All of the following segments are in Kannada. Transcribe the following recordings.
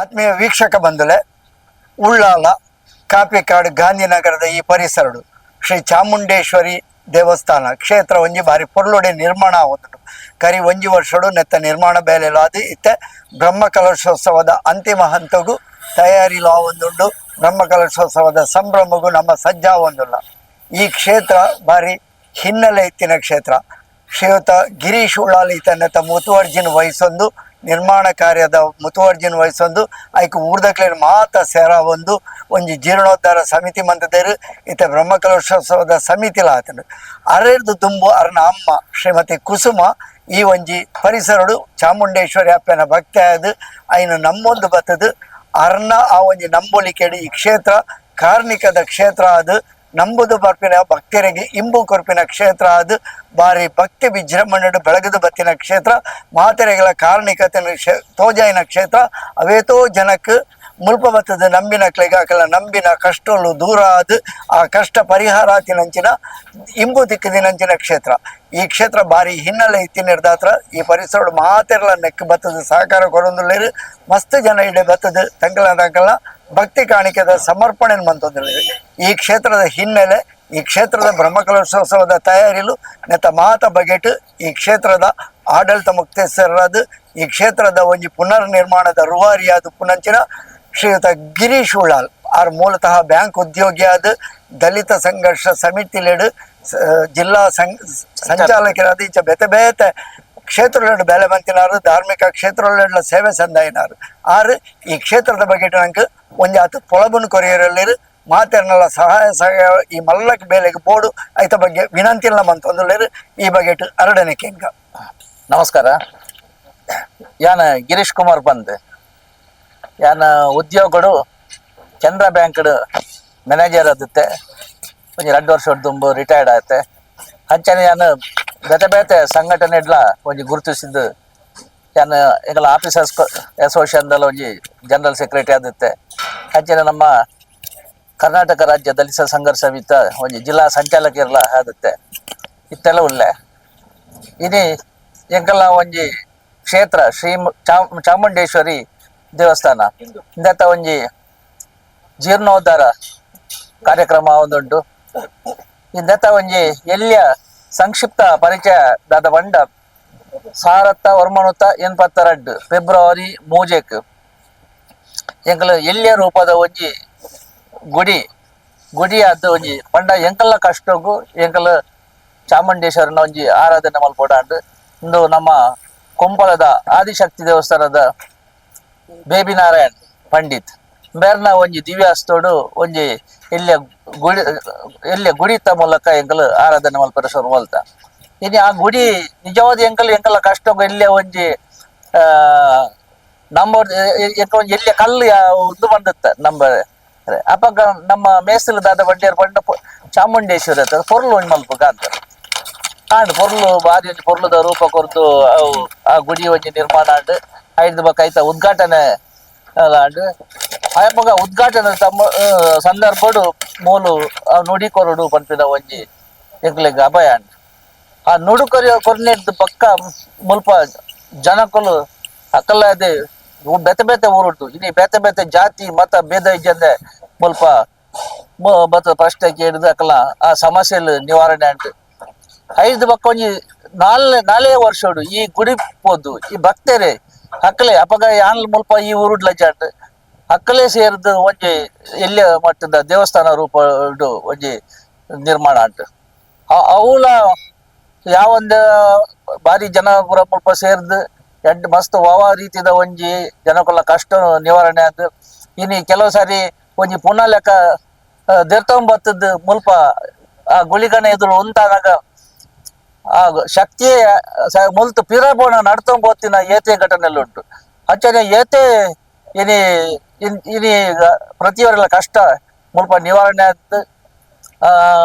ಆತ್ಮೀಯ ವೀಕ್ಷಕ ಬಂಧುಲೆ ಉಳ್ಳಾಲ ಕಾಪಿಕಾಡು ಗಾಂಧಿನಗರದ ಈ ಪರಿಸರಡು ಶ್ರೀ ಚಾಮುಂಡೇಶ್ವರಿ ದೇವಸ್ಥಾನ ಕ್ಷೇತ್ರ ಒಂಜಿ ಬಾರಿ ಪೊರ್ಲೊಡೆ ನಿರ್ಮಾಣ ಆವೊಂದುಂಡು ಕರಿ ಒಂಜಿ ವರ್ಷಡು ನೆತ್ತ ನಿರ್ಮಾಣ ಬೇಲೆಲು ಅದು ಇತ್ತೆ ಬ್ರಹ್ಮಕಲಶೋತ್ಸವದ ಅಂತಿಮ ಹಂತಗೂ ತಯಾರಿಲು ಆವೊಂದುಂಡು ಬ್ರಹ್ಮಕಲಶೋತ್ಸವದ ಸಂಭ್ರಮಗೂ ನಮ್ಮ ಸಜ್ಜಾವೊಂದುಲ್ಲ ಈ ಕ್ಷೇತ್ರ ಬಾರಿ ಹಿನ್ನೆಲೆ ಇತ್ತಿನ ಕ್ಷೇತ್ರ ಶ್ರೀಯುತ ಗಿರೀಶ್ ಉಳ್ಳಾಲ್ ಈತನೆತ್ತ ಮುತುವರ್ಜಿನ ವಹಿಸೊಂದು ನಿರ್ಮಾಣ ಕಾರ್ಯದ ಮುತುವರ್ಜಿನ ವಹಿಸೊಂದು ಐಕ್ ಊರ್ದಕ್ಲೇನು ಮಾತ ಸೇರ ಒಂಜಿ ಜೀರ್ಣೋದ್ಧಾರ ಸಮಿತಿ ಮಂತದೇರು ಈತ ಬ್ರಹ್ಮಕಲಶೋತ್ಸವದ ಸಮಿತಿಲ ಆತನು ಅರೆರ್ದು ದುಂಬು ಅರ್ನ ಅಮ್ಮ ಶ್ರೀಮತಿ ಕುಸುಮ ಈ ಒಂಜಿ ಪರಿಸರಡು ಚಾಮುಂಡೇಶ್ವರಿ ಅಪ್ಪನ ಭಕ್ತಿ ಆಯ್ದು ಐನು ನಮ್ಮೊಂದು ಬತ್ತದು ಅರ್ನ ಆ ಒಂಜಿ ನಂಬೊಲಿಕೆಡು ಈ ಕ್ಷೇತ್ರ ಕಾರ್ಣಿಕದ ಕ್ಷೇತ್ರ ಅದು ನಂಬುದು ಬರ್ಪಿನ ಭಕ್ತರಿಗೆ ಇಂಬು ಕೊರ್ಪಿನ ಕ್ಷೇತ್ರ ಅದು ಬಾರಿ ಭಕ್ತಿ ವಿಜೃಂಭಣೆಡು ಬೆಳಗದು ಬತ್ತಿನ ಕ್ಷೇತ್ರ ಮಾತೆರೆಗಳ ಕಾರಣಿಕತೆ ತೋಜಾಯಿನ ಕ್ಷೇತ್ರ ಅವೇತೋ ಜನಕ್ಕೆ ಮುಲ್ಪ ಬತ್ತದ ನಂಬಿನಕ್ಲೆಗೆ ಆಕಲ ನಂಬಿನ ಕಷ್ಟಲು ದೂರ ಅದು ಆ ಕಷ್ಟ ಪರಿಹಾರ ಆತಿನಂಚಿನ ಇಂಬು ದಿಕ್ಕದಿನಂಚಿನ ಕ್ಷೇತ್ರ ಈ ಕ್ಷೇತ್ರ ಬಾರಿ ಹಿನ್ನೆಲೆ ಇತ್ತಿನಿರ್ದಾತ್ರ ಈ ಪರಿಸರ ಮಾತೆರ್ಲ ನೆಕ್ ಬತ್ತದ ಸಹಕಾರ ಕೊರೊಂದುಳ್ಳೇರು ಮಸ್ತ್ ಜನ ಇಡೆ ಬತ್ತದ ತಂಕಲ ಭಕ್ತಿ ಕಾಣಿಕೆದ ಸಮರ್ಪಣೆ ಮಂತೊಂದಿದೆ ಈ ಕ್ಷೇತ್ರದ ಹಿನ್ನೆಲೆ ಈ ಕ್ಷೇತ್ರದ ಬ್ರಹ್ಮಕಲಶೋತ್ಸವದ ತಯಾರಿಲು ನೆತ್ತ ಮಾತ ಬಗೆಟ್ ಈ ಕ್ಷೇತ್ರದ ಆಡಳಿತ ಮುಕ್ತೇಶ್ವರರಾದ ಈ ಕ್ಷೇತ್ರದ ಒಂಜಿ ಪುನರ್ ನಿರ್ಮಾಣದ ರೂವಾರಿಯಾದ ಪುನಂಚಿನ ಶ್ರೀಯುತ ಗಿರೀಶ್ ಉಳ್ಳಾಲ್ ಆರ್ ಮೂಲತಃ ಬ್ಯಾಂಕ್ ಉದ್ಯೋಗಿ ಆದ ದಲಿತ ಸಂಘರ್ಷ ಸಮಿತಿಲೆಡು ಜಿಲ್ಲಾ ಸಂಚಾಲಕರಾದ ಈಚ ಬೇತೆ ಬೇತೆ ಕ್ಷೇತ್ರಗಳು ಬೆಲೆ ಬಂತಿನಾರು ಧಾರ್ಮಿಕ ಕ್ಷೇತ್ರಗಳ ಸೇವೆ ಸಂದಾಯಿನಾರು ಆರು ಈ ಕ್ಷೇತ್ರದ ಬಗ್ಗೆ ನಂಗೆ ಒಂಜಿ ಆತು ಪೊಳಬನ್ನು ಕೊರಿಯರಲ್ಲಿರು ಮಾತೆರ್ನಲ್ಲ ಸಹಾಯ ಈ ಮಲ್ಲಕ್ ಬೇಲೆಗೆ ಬೋಡು ಐತ ಬಗ್ಗೆ ವಿನಂತಿಲ್ಲ ಮಂತೊಂದುಳ್ಳೇರು ಈ ಬಗೆಟ್ ಅರಡನೆ ಕೆಂಗ ನಮಸ್ಕಾರ ಯಾನ ಗಿರೀಶ್ ಕುಮಾರ್ ಬಂದ್ ಯಾನ ಉದ್ಯೋಗಡು ಕೆನರಾ ಬ್ಯಾಂಕ್ ಮ್ಯಾನೇಜರ್ ಆದತ್ತೆ ಒಂಜಿ 2 ವರ್ಷ ತುಂಬು ರಿಟೈರ್ಡ್ ಆಯ್ತೆ ಅಂಚನೆ ಯಾನು ಬೇತೆ ಬೇತೆ ಸಂಘಟನೆಡ್ಲ ಒಂಜಿ ಗುರುತಿಸಿದ್ದು ಯಾನು ಎಂಗಲ ಆಫೀಸರ್ಸ್ ಅಸೋಸಿಯೇಷನ್ದಲ್ಲ ಒಂಜಿ ಜನರಲ್ ಸೆಕ್ರೆಟರಿ ಆದತ್ತೆ ಅಂಚನೆ ನಮ್ಮ ಕರ್ನಾಟಕ ರಾಜ್ಯ ದಲಿತ ಸಂಘರ್ಷ ಸಮಿತ ಒಂಜಿ ಜಿಲ್ಲಾ ಸಂಚಾಲಕರ್ಲ ಆದತ್ತೆ ಇತ್ತೆಲ್ಲ ಉಳ್ಳೆ ಇನಿ ಎಂಕಲ್ಲ ಒಂಜಿ ಕ್ಷೇತ್ರ ಶ್ರೀ ಚಾಮುಂಡೇಶ್ವರಿ ದೇವಸ್ಥಾನ ಇಂದತ್ತ ಒಂಜಿ ಜೀರ್ಣೋದ್ಧಾರ ಕಾರ್ಯಕ್ರಮ ಒಂದುಂಟು ಇಂದತ್ತ ಒಂಜಿ ಎಲ್ಲಿಯ ಸಂಕ್ಷಿಪ್ತ ಪರಿಚಯ ದಾದ ಬಂಡ ಸಾರತ್ತ ವರ್ಮನುತ 82 ಫೆಬ್ರವರಿ ಮೂಜೆಕ್ ಎಂಕಲ್ ಎಲ್ಲಿಯ ರೂಪದ ಒಂಜಿ ಗುಡಿ ಆದ ಒಂಜಿ ಪಂಡ ಎಂಕಲ್ಲ ಕಷ್ಟಗೂ ಎಂಕಲ್ ಚಾಮುಂಡೇಶ್ವರನ ಒಂಜಿ ಆರಾಧನೆ ಮಲ್ಪೊಡಾಂಡ್ ಇಂದು ನಮ್ಮ ಕೊಂಪಲದ ಆದಿಶಕ್ತಿ ದೇವಸ್ಥಾನದ ಬೇಬಿ ನಾರಾಯಣ್ ಪಂಡಿತ್ ಬೇರ್ನ ಒಂಜಿ ದಿವ್ಯಾಸ್ತೋಡು ಒಂಜಿ ಎಲ್ಲಿಯ ಗುಡಿತ ಮೂಲಕ ಎಂಕಲ್ ಆರಾಧನೆ ಮಲ್ಪರ ಶುರು ಮಲ್ತ ಇನಿ ಆ ಗುಡಿ ನಿಜವಾದ ಎಂಕಲ್ಲ ಕಷ್ಟ ಎಲ್ಲಿಯ ಒಂಜಿ ನಮ್ಮ ಒಂಜಿ ಎಲ್ಲಿಯ ಕಲ್ಲು ಇದು ಬಂದತ್ತ ಅಪ್ಪಾಗ ನಮ್ಮ ಮೇಸಲು ದಾದ ಬಡ್ಡಿಯರ್ ಪಂಡ ಚಾಮುಂಡೇಶ್ವರಿ ಅಂತ ಪೊರ್ಲು ಒಂಜಿ ಮಲ್ಪ ಕಾಂತ ಆಂಡ್ ಪೊರ್ಲು ಬಾರಿ ಒಂಜಿ ಪೊರ್ಲುದ ರೂಪ ಕೊರ್ದು ಅವು ಆ ಗುಡಿ ಒಂಜಿ ನಿರ್ಮಾಣ ಆಂಡ್ ಐದು ಬೈತ ಉದ್ಘಾಟನೆ ಆಂಡ್ ಅಯ್ಯಪ್ಪಗ ಉದ್ಘಾಟನೆ ಸಂದರ್ಭಡು ಮೂಲು ನುಡಿ ಕೊರಡು ಪಂಪಿನ ಒಂಜಿ ಎಂಕ್ಲೆಗ್ ಅಭಯ ಅಂಡ್ ಆ ನುಡು ಕೊರ್ನೆಡ್ದು ಪಕ್ಕ ಮುಲ್ಪ ಜನಕುಲು ಅಕಲ್ಲಾದೆ ಬೇತೆ ಬೇತೆ ಊರುಂಟು ಇನಿ ಬೇತೆ ಬೇತೆ ಜಾತಿ ಮತ ಭೇದ ಇಜ್ಜಂದೆ ಮುಲ್ಪ ಬತ್ತ ಪ್ರಶ್ನೆ ಕೇಳಿದ ಅಕಲ ಆ ಸಮಸ್ಯೆಲು ನಿವಾರಣೆ ಅಂಟು ಐದು ಬಕ್ಕ ಒಂಜಿ ನಾಲೇ ವರ್ಷಡು ಈ ಗುಡಿ ಪೋದು ಈ ಭಕ್ತರೇ ಅಕ್ಕಲೆ ಅಪಗ ಯಾನ್ ಮುಲ್ಪ ಈ ಊರುಡ್ಲ ಜಾಟ್ ಅಕ್ಕಲೆ ಸೇರಿದ ಒಂಜಿ ಎಲ್ಲಿಯ ಮಟ್ಟದ ದೇವಸ್ಥಾನ ರೂಪ ಒಂಜಿ ನಿರ್ಮಾಣ ಅಂಟು ಅವಳ ಯಾವೊಂದು ಬಾರಿ ಜನ ಪೂರ ಮುಲ್ಪ ಸೇರ್ದು ಮಸ್ತ್ ರೀತಿದ ಒಂಜಿ ಜನಕುಲ ಕಷ್ಟ ನಿವಾರಣೆ ಆದ್ ಇನಿ ಕೆಲವು ಸಾರಿ ಒಂಜಿ ಪುನಃ ಲೆಕ್ಕ ದೆರ್ತೊಂಬತ್ತದ ಮುಲ್ಪ ಆ ಗುಳಿಗನ ಎದುರು ಉಂಟಾದಾಗ ಆ ಶಕ್ತಿಯೇ ಮುಲ್ತು ಪಿರಬೋಣ ನಡ್ತೊಂಬೋತಿನ ಏತೆ ಘಟನೆಲ್ಲ ಉಂಟು ಅಂಚನೆ ಏತೆ ಇನಿ ಪ್ರತಿಯವರೆಲ್ಲ ಕಷ್ಟ ಮುಲ್ಪ ನಿವಾರಣೆ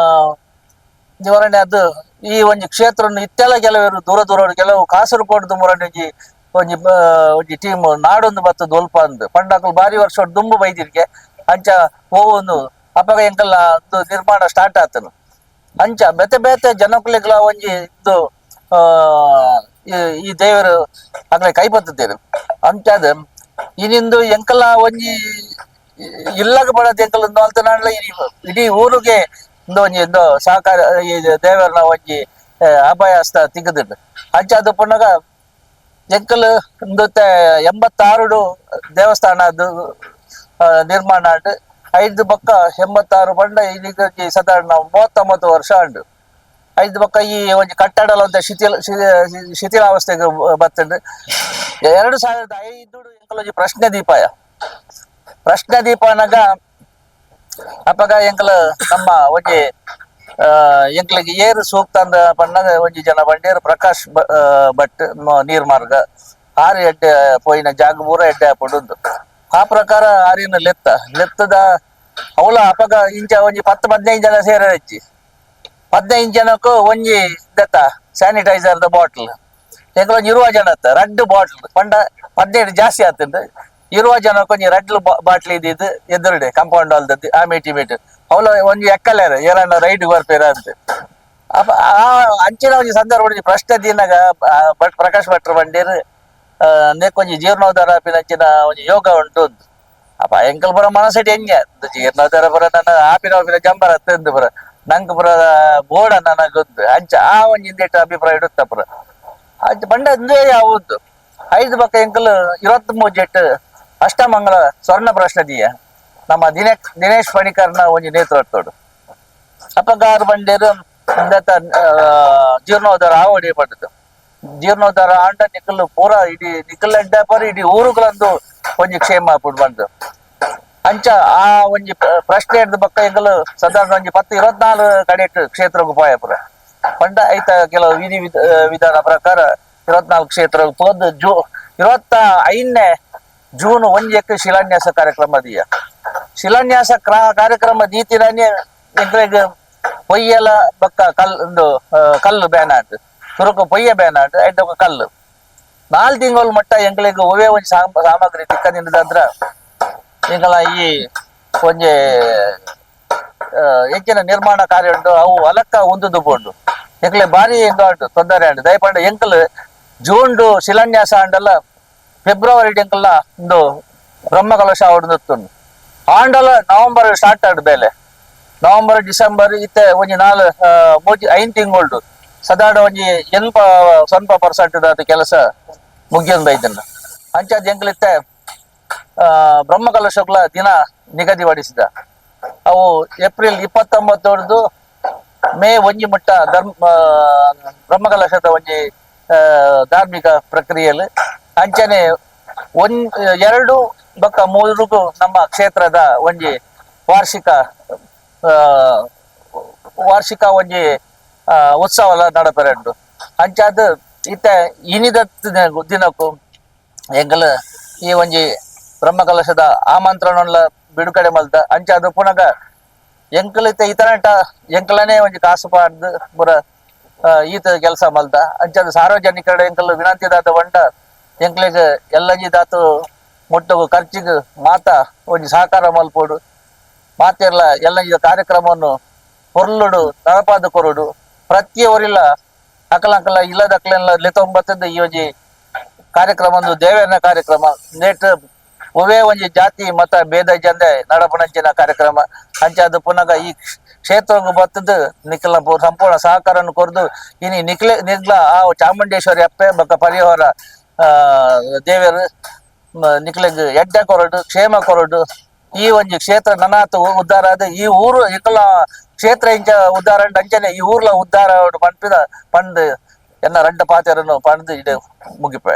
ಆದ್ ಈ ಒಂಜಿ ಕ್ಷೇತ್ರ ಇತ್ತೆಲ್ಲ ಕೆಲವರು ದೂರ ಕೆಲವು ಕಾಸರಗೋಡು ಮುರಣಿಜಿ ಒಂಜಿ ಟೀಮ್ ನಾಡೊಂದು ಬತ್ತದ ಒಲ್ಪ ಅಂದ್ ಪಂಡಾಕಲ್ ಬಾರಿ ವರ್ಷ ದುಂಬು ಬೈದಿರ್ಗೆ ಅಂಚ ಹೋವೊಂದು ಅಪಗ ಎಂಕಲ್ಲ ನಿರ್ಮಾಣ ಸ್ಟಾರ್ಟ್ ಆತನು ಅಂಚ ಬೇತೆ ಬೇತೆ ಜನಕುಲೆಗ್ಲ ಒಂಜಿ ಇದು ಈ ದೇವರು ಆಗ್ಲೇ ಕೈ ಬತ್ತಿದ್ದೇರು ಅಂಚಾದ ಇನಿಂದು ಎಂಕಲ ಒಂಜಿ ಇಲ್ಲಗ ಬಡದ ಎಂಕಲ್ ನೋಲ್ತನಾಡ್ಲ ಇಡೀ ಊರಿಗೆ ಒಂಜಿ ಸಹಕಾರ ಈ ದೇವರನ ಒಂಜಿ ಅಭಯ ಹಸ್ತ ತಿಗದಿಡ್ ಅಂಚಾದ ಪುನಗ ಎಂಕಲ್ ಇಂದತ್ತೆ 86 ದೇವಸ್ಥಾನದ ನಿರ್ಮಾಣ ಆಂಡ್ 5 ಬೊಕ್ಕ 86 ಪಂಡ ಈಗ ಸಾಧಾರಣ 39 ವರ್ಷ ಉಂಡು. 5 ಬೊಕ್ಕ ಈ ಒಂಜಿ ಕಟ್ಟಡ ಅಂತ ಶಿಥಿಲಾವಸ್ಥೆಗೆ ಬರ್ತಂಡು. 2005 ಎಂಕಲ್ ಒಂಜಿ ಪ್ರಶ್ನೆ ದೀಪನಗ ಅಪಗ ಎಂಕಲ್ ನಮ್ಮ ಒಂಜಿ ಎಂಕ್ಲಿಗೆ ಏರು ಸೂಕ್ತ ಅಂದ ಪನ್ನಗ ಒಂಜಿ ಜನ ಬಂಡೇರು ಪ್ರಕಾಶ್ ಭಟ್ ನೀರ್ ಮಾರ್ಗ 6 ಎಡ್ಡೆ ಪೋಯಿನ ಜಾಗ ಪೂರ ಎಡ್ಡೆ ಹಾಪುಂಡು. ಆ ಪ್ರಕಾರ ಆರಿನ ಲೆತ್ತದ ಅವಳ ಅಪಗ ಇಂಚ ಒಂಜಿ 10-15 ಜನ ಸೇರ ಹೆಚ್ಚಿ 15 ಜನಕ್ಕೂ ಒಂಜಿ ದತ್ತ ಸ್ಯಾನಿಟೈಸರ್ ಬಾಟ್ಲ್ ಎಂಕಲ್ ಒಂಜಿ 20 ಜನ ರಡ್ಡು ಬಾಟ್ಲ್ ಪಂಡ 15 ಜಾಸ್ತಿ ಆತಂಡು 20 ಜನಕ್ಕೆ ಒಂಜಿ ರಡ್ಲು ಬಾಟ್ಲಿ ಇದ್ದಿದ್ದು ಎದುರುಡೆ ಕಾಂಪೌಂಡ್ ಹಾಲ್ದದ್ದು ಆ ಮೀಟಿ ಅವಳ ಒಂಜಿ ಎಕ್ಕಲೇರ ಏರಣ್ಣ ರೈಡ್ ಬರ್ಪೇರ ಅಂತ ಅಪ್ಪ ಆ ಅಂಚಿನ ಒಂಜಿ ಸಂದರ್ಭ ಪ್ರಶ್ನೆ ದಿನಾಗ ಪ್ರಕಾಶ್ ಭಟ್ರು ಬಂಡೇರು ನೆಕ್ಕೊಂಜಿ ಜೀರ್ಣೋದ್ಧಾರ ಆಪಿನಂಚಿನ ಒಂಜಿ ಯೋಗ ಉಂಟು ಅಪ್ಪ ಎಂಕಲ್ ಪುರ ಮನಸ್ಸೆಟ್ ಹೆಂಗೆ ಜೀರ್ಣೋದ್ಧಾರ ಪುರ ನನ್ನ ಆಪಿನ ಜಂಬರ ತಂದು ಪುರ ನಂಗೆ ಪುರ ಬೋಡ ನನಗೆ ಗೊತ್ತು ಅಂಚ ಆ ಒಂಜಿ ಇಂದೆಟ್ಟು ಅಭಿಪ್ರಾಯ ಇಡುತ್ತ ಪುರ ಅಂಚ ಬಂಡ ಯಾವುದು 5 ಬೊಕ್ಕ ಎಂಕಲ್ 23 ಜೆಟ್ ಅಷ್ಟಮಂಗಲ ಸ್ವರ್ಣ ಪ್ರಶ್ನದೀಯ ನಮ್ಮ ದಿನೇಶ್ ಪಣಿಕರ್ನ ಒಂಜಿ ನೇತೃತ್ವಡು ಅಪಗಾರು ಬಂಡೇರು ಜೀರ್ಣೋದ್ಧಾರ ಆವಡಿ ಪಡ್ಡದು ಜೀರ್ಣೋದ್ಧಾರ ಆಂಡ ನಿಖಲ್ ಪೂರ ಇಡೀ ನಿಖಲ್ ಎಡ್ಡೆ ಪರ ಇಡೀ ಊರುಗಳಂದು ಒಂಜಿ ಕ್ಷೇಮ ಹಾಪುಡು ಬಂದು ಅಂಚ ಆ ಒಂಜಿ ಪ್ರಶ್ನೆ ಹಿಡ್ದು ಬಕ್ಕ ಎಂಕಲ್ ಸಾಧಾರಣ ಒಂಜಿ 10-24 ಕಡೆಟ್ ಕ್ಷೇತ್ರಕ್ಕೂ ಪೋಯ ಪುರ ಪಂಡ ಐತ ಕೆಲವು ವಿಧಾನ ಪ್ರಕಾರ 24 ಕ್ಷೇತ್ರ ಪೋದ್ 25ನೇ ಜೂನ್ 1 ಶಿಲಾನ್ಯಾಸ ಕಾರ್ಯಕ್ರಮ ದಿಯ ಶಿಲಾನ್ಯಾಸ ಕಾರ್ಯಕ್ರಮ ದೀತಿನೇ ಎಂಕ್ಲೆಗ್ ಪೊಯ್ಯಲ ಬಕ್ಕ ಕಲ್ಲು ಬ್ಯಾನ್ ಆಡ್ ತುರುಕು ಪೊಯ್ಯ ಬ್ಯಾನ್ ಆಡ್ ಐಟೊಕ್ಕ ಕಲ್ಲು 4 ತಿಂಗಳು ಮಟ್ಟ ಎಂಕ್ಲೆಗ್ ಒವೇ ಒಂಜಿ ಸಾಮಗ್ರಿ ತಿಕ್ಕದಿಂದ್ರ ಎಂಕಲ ಈ ಒಂಜಿ ಹೆಚ್ಚಿನ ನಿರ್ಮಾಣ ಕಾರ್ಯ ಉಂಟು ಅವು ಅಲಕ್ಕ ಉಂದುದು ಬೋಡು ಎಂಕ್ಲೆ ಬಾರಿ ಉಂಟು ತೊಂದರೆ ಉಂಟು ದಯಪಂಡ ಎಂಕಲ್ ಜೂನ್ ಶಿಲಾನ್ಯಾಸ ಆಂಡಲ್ಲ ಫೆಬ್ರವರಿ ಎಂಕಲ್ನ ಒಂದು ಬ್ರಹ್ಮಕಲಶ ಆವಡ್ನುತ್ತುಂಡು ಆಂಡಲ ನವೆಂಬರ್ ಸ್ಟಾರ್ಟ್ ಆಡು ಬೇಲೆ ನವೆಂಬರ್ ಡಿಸೆಂಬರ್ ಇತ್ತೆ ಒಂಜಿ 5 ತಿಂಗಳು ಸಾಧಾರಣ ಒಂಜಿ ಸ್ವಲ್ಪ % ಕೆಲಸ ಮುಗಿಯೊಂದು ಬೈದನ್ನ ಅಂಚಾದ ಎಂಕ್ಲಿತ್ತೆ ಬ್ರಹ್ಮಕಲಶಗಳ ದಿನ ನಿಗದಿಪಡಿಸಿದ ಅವು ಏಪ್ರಿಲ್ 29 ಮೇ 1 ಮುಟ್ಟ ಬ್ರಹ್ಮಕಲಶದ ಒಂಜಿ ಧಾರ್ಮಿಕ ಪ್ರಕ್ರಿಯೆಯಲ್ಲಿ ಅಂಚನೆ 2 ಬೊಕ್ಕ 3 ನಮ್ಮ ಕ್ಷೇತ್ರದ ಒಂಜಿ ವಾರ್ಷಿಕ ಒಂಜಿ ಉತ್ಸವ ನಡಪೆರಡು ಅಂಚಾದ ಇತ್ತೆ ಇನಿದ ದಿನಕ್ಕೂ ಎಂಕಲ್ ಈ ಒಂಜಿ ಬ್ರಹ್ಮಕಲಶದ ಆಮಂತ್ರಣ ಬಿಡುಗಡೆ ಮಲ್ತ ಅಂಚಾದ ಪುನಗ ಎಂಕಲ್ ಇತ್ತೆ ಇತನಟ ಎಂಕಲನೇ ಒಂಜಿ ಕಾಸು ಪಾಡ್ದು ಪುರ ಈತ ಕೆಲಸ ಮಲ್ತ ಅಂಚಾದ ಸಾರ್ವಜನಿಕರ ಎಂಕಲ್ ವಿನಂತಿ ದಾತ ಬಂಡ ಎಂಕ್ಲೆಗ್ ಎಲ್ಲಂಜಿ ದಾತು ಮುಟ್ಟಗು ಖರ್ಚಿಗೆ ಮಾತ ಒಂಜಿ ಸಹಕಾರ ಮಲ್ಪೋಡು ಮಾತೆರ್ಲ ಎಲ್ಲಂಜಿ ಕಾರ್ಯಕ್ರಮವನ್ನು ಹೊರ್ಲುಡು ತಳಪಾದ ಕೊರುಡು ಪ್ರತಿಯವರಿಲ್ಲ ಅಕಲಂಕಲ ಇಲ್ಲದಕ್ಲೆಲ್ಲ ಲೆತ್ತೊಂಬತ್ತದ ಈ ಒಂಜಿ ಕಾರ್ಯಕ್ರಮ ಒಂದು ದೇವೇರ್ನ ಕಾರ್ಯಕ್ರಮ ನೇಟ್ ಒವೇ ಒಂಜಿ ಜಾತಿ ಮತ ಭೇದ ಜಂದೆ ನಡಪಣಂಚಿನ ಕಾರ್ಯಕ್ರಮ ಅಂಚಾದ ಪುನಗ ಈ ಕ್ಷೇತ್ರಗೂ ಬತ್ತದ ನಿಖಿಲ ಸಂಪೂರ್ಣ ಸಹಕಾರವನ್ನು ಕೊರ್ದು ಇನಿ ನಿಗ್ಲ ಆ ಚಾಮುಂಡೇಶ್ವರಿ ಅಪ್ಪೆ ಬೊಕ್ಕ ಪರಿವಾರ ದೇವರು ನಿಖಿಲೆಗ್ ಎಡ್ಡೆ ಕೊರಡು ಕ್ಷೇಮ ಕೊರಡು ಈ ಒಂಜಿ ಕ್ಷೇತ್ರ ನನಾತು ಉದ್ಧಾರ ಆದ ಈ ಊರು ಇಕಲ ಕ್ಷೇತ್ರ ಇಂಚ ಉದ್ಧಾರ ಅಂಚನೆ ಈ ಊರ್ಲ ಉದ್ಧಾರ ಪಂಪಿದ ಪಂಡ್ ಎನ್ನ ರಡ್ಡ ಪಾತೆರನ್ನು ಪಂಡ್ ಇಡೆ ಮುಗಿಪೆ.